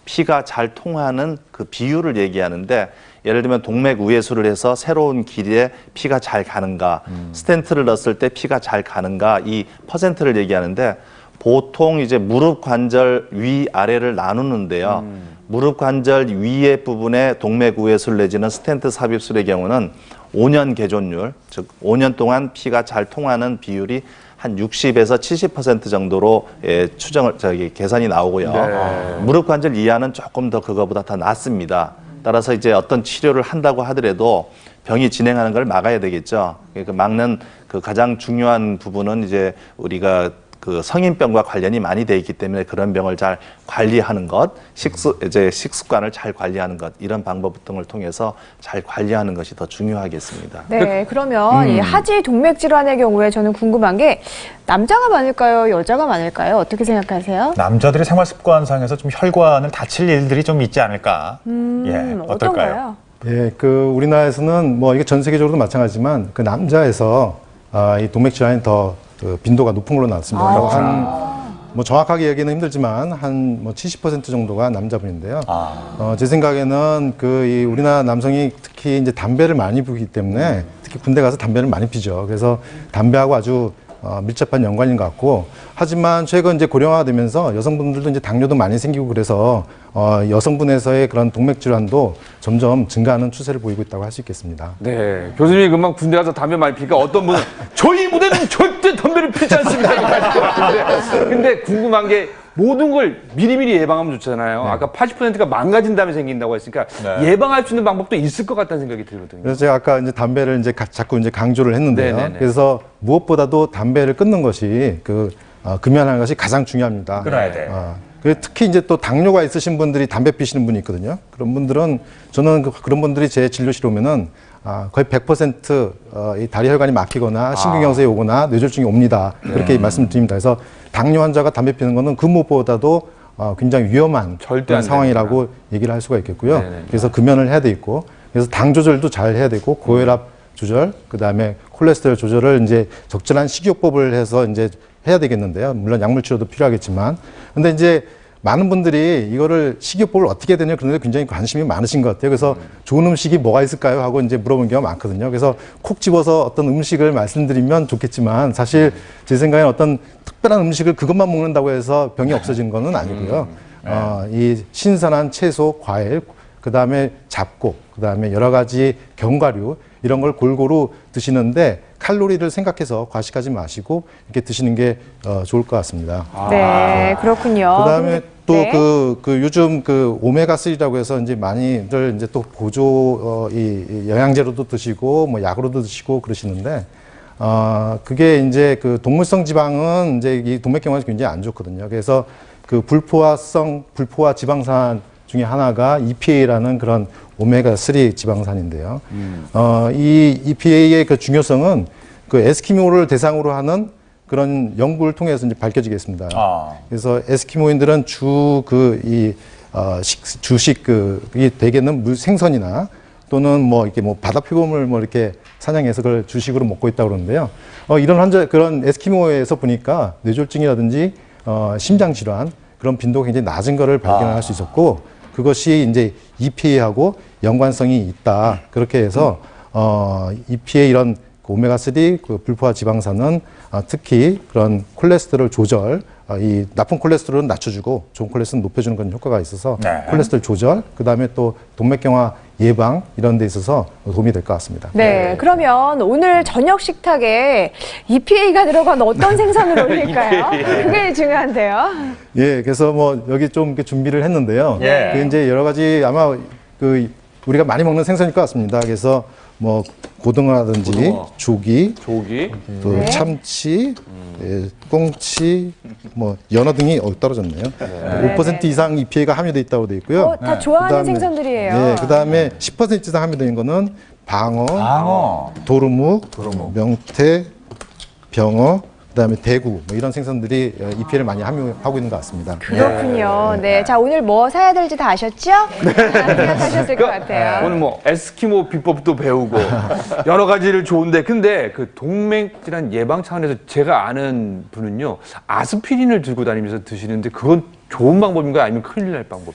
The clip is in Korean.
피가 잘 통하는 그 비율을 얘기하는데, 예를 들면 동맥 우회수를 해서 새로운 길에 피가 잘 가는가, 스텐트를 넣었을 때 피가 잘 가는가, 이 퍼센트를 얘기하는데, 보통 이제 무릎 관절 위 아래를 나누는데요. 무릎 관절 위의 부분에 동맥 우회수를 내지는 스텐트 삽입술의 경우는 5년 개존율, 즉 5년 동안 피가 잘 통하는 비율이 한 60에서 70% 정도로 계산이 나오고요. 네. 무릎 관절 이하는 조금 더 그거보다 더 낮습니다. 따라서 이제 어떤 치료를 한다고 하더라도 병이 진행하는 걸 막아야 되겠죠. 그 막는 그 가장 중요한 부분은 이제 우리가 그 성인병과 관련이 많이 돼 있기 때문에 그런 병을 잘 관리하는 것, 식습관을 잘 관리하는 것, 이런 방법 등을 통해서 잘 관리하는 것이 더 중요하겠습니다. 네, 그러면 이 하지 동맥 질환의 경우에 저는 궁금한 게 남자가 많을까요, 여자가 많을까요? 어떻게 생각하세요? 남자들의 생활 습관상에서 좀 혈관을 다칠 일들이 좀 있지 않을까? 예, 어떨까요? 어떤가요? 예, 그 우리나라에서는 뭐 이게 전 세계적으로도 마찬가지지만 그 남자에서 이 동맥 질환이 더 그 빈도가 높은 걸로 나왔습니다. 뭐 정확하게 얘기는 힘들지만 한 뭐 70% 정도가 남자분인데요. 제 생각에는 이 우리나라 남성이 특히 이제 담배를 많이 피우기 때문에 특히 군대 가서 담배를 많이 피죠. 그래서 담배하고 아주 밀접한 연관인 것 같고, 하지만 최근 이제 고령화가 되면서 여성분들도 이제 당뇨도 많이 생기고 그래서 여성분에서의 그런 동맥 질환도 점점 증가하는 추세를 보이고 있다고 할 수 있겠습니다. 네, 교수님이 금방 군대 가서 담배 많이 피니까 어떤 분은 저희 부대는 절대 담배를 피지 않습니다. 근데 궁금한 게 모든 걸 미리미리 예방하면 좋잖아요. 네. 아까 80%가 망가진 다음에 생긴다고 했으니까 네. 예방할 수 있는 방법도 있을 것 같다는 생각이 들거든요. 그래서 제가 아까 이제 담배를 이제 자꾸 이제 강조를 했는데요. 네네네. 그래서 무엇보다도 담배를 끊는 것이 금연하는 것이 가장 중요합니다. 끊어야 돼. 특히 이제 또 당뇨가 있으신 분들이 담배 피시는 분이 있거든요. 그런 분들은 저는 그런 분들이 제 진료실에 오면은 거의 100% 이 다리 혈관이 막히거나 심근경색이 오거나 뇌졸중이 옵니다. 그렇게 말씀드립니다. 그래서 당뇨 환자가 담배 피는 거는 그 무엇보다도 굉장히 위험한 그런 상황이라고 얘기를 할 수가 있겠고요. 네네. 그래서 금연을 해야 되고, 그래서 당 조절도 잘 해야 되고, 고혈압 조절, 그 다음에 콜레스테롤 조절을 이제 적절한 식이요법을 해서 이제 해야 되겠는데요. 물론 약물 치료도 필요하겠지만, 근데 이제 많은 분들이 이거를 식이요법을 어떻게 해야 되냐 그런데 굉장히 관심이 많으신 것 같아요. 그래서 좋은 음식이 뭐가 있을까요? 하고 이제 물어본 경우가 많거든요. 그래서 콕 집어서 어떤 음식을 말씀드리면 좋겠지만, 사실 제 생각에는 어떤 특별한 음식을 그것만 먹는다고 해서 병이 없어지는 건 아니고요. 이 신선한 채소, 과일, 그 다음에 잡곡, 그 다음에 여러 가지 견과류, 이런 걸 골고루 드시는데 칼로리를 생각해서 과식하지 마시고 이렇게 드시는 게 좋을 것 같습니다. 네, 그렇군요. 그다음에 또 네. 요즘 오메가3라고 해서 이제 많이들 이제 또 보조 이 영양제로도 드시고 뭐 약으로도 드시고 그러시는데, 그게 이제 동물성 지방은 이제 이 동맥경화에 굉장히 안 좋거든요. 그래서 불포화 지방산 중에 하나가 EPA라는 그런 오메가3 지방산인데요. 이 EPA의 그 중요성은 에스키모를 대상으로 하는 그런 연구를 통해서 이제 밝혀지겠습니다. 그래서 에스키모인들은 이 대개는 생선이나 또는 뭐 바다 표범을 이렇게 사냥해서 그걸 주식으로 먹고 있다고 그러는데요. 이런 그런 에스키모에서 보니까 뇌졸중이라든지 심장 질환 그런 빈도가 굉장히 낮은 거를 발견할 수 있었고, 그것이 이제 EPA하고 연관성이 있다. 그렇게 해서 EPA 이런 오메가3 불포화 지방산은 특히 그런 콜레스테롤 조절, 이 나쁜 콜레스테롤은 낮춰주고 좋은 콜레스테롤은 높여주는 그런 효과가 있어서 코레스테롤 조절, 그 다음에 또 동맥경화 예방 이런 데 있어서 도움이 될 것 같습니다. 네, 그러면 오늘 저녁 식탁에 EPA가 들어간 어떤 생선을 올릴까요? 그게 중요한데요. 예, 그래서 뭐 여기 좀 이렇게 준비를 했는데요. 예. 이제 여러 가지 아마 우리가 많이 먹는 생선일 것 같습니다. 그래서 뭐 고등어라든지 조기, 또 참치, 꽁치, 뭐 연어 등이 떨어졌네요. 5% 이상 EPA가 함유되어 있다고 되어 있고요. 다 좋아하는 생선들이에요. 네, 그다음에 10% 이상 함유되어 있는 거는 방어, 도루묵, 명태, 병어, 그다음에 대구 뭐 이런 생선들이 EPA를 많이 함유하고 있는 것 같습니다. 그렇군요. 네, 자 오늘 뭐 사야 될지 다 아셨죠? 생각하셨을 것 같아요. 오늘 뭐 에스키모 비법도 배우고 여러 가지를 좋은데, 근데 동맥 질환 예방 차원에서 제가 아는 분은요 아스피린을 들고 다니면서 드시는데 그건 좋은 방법인가요? 아니면 큰일 날 방법?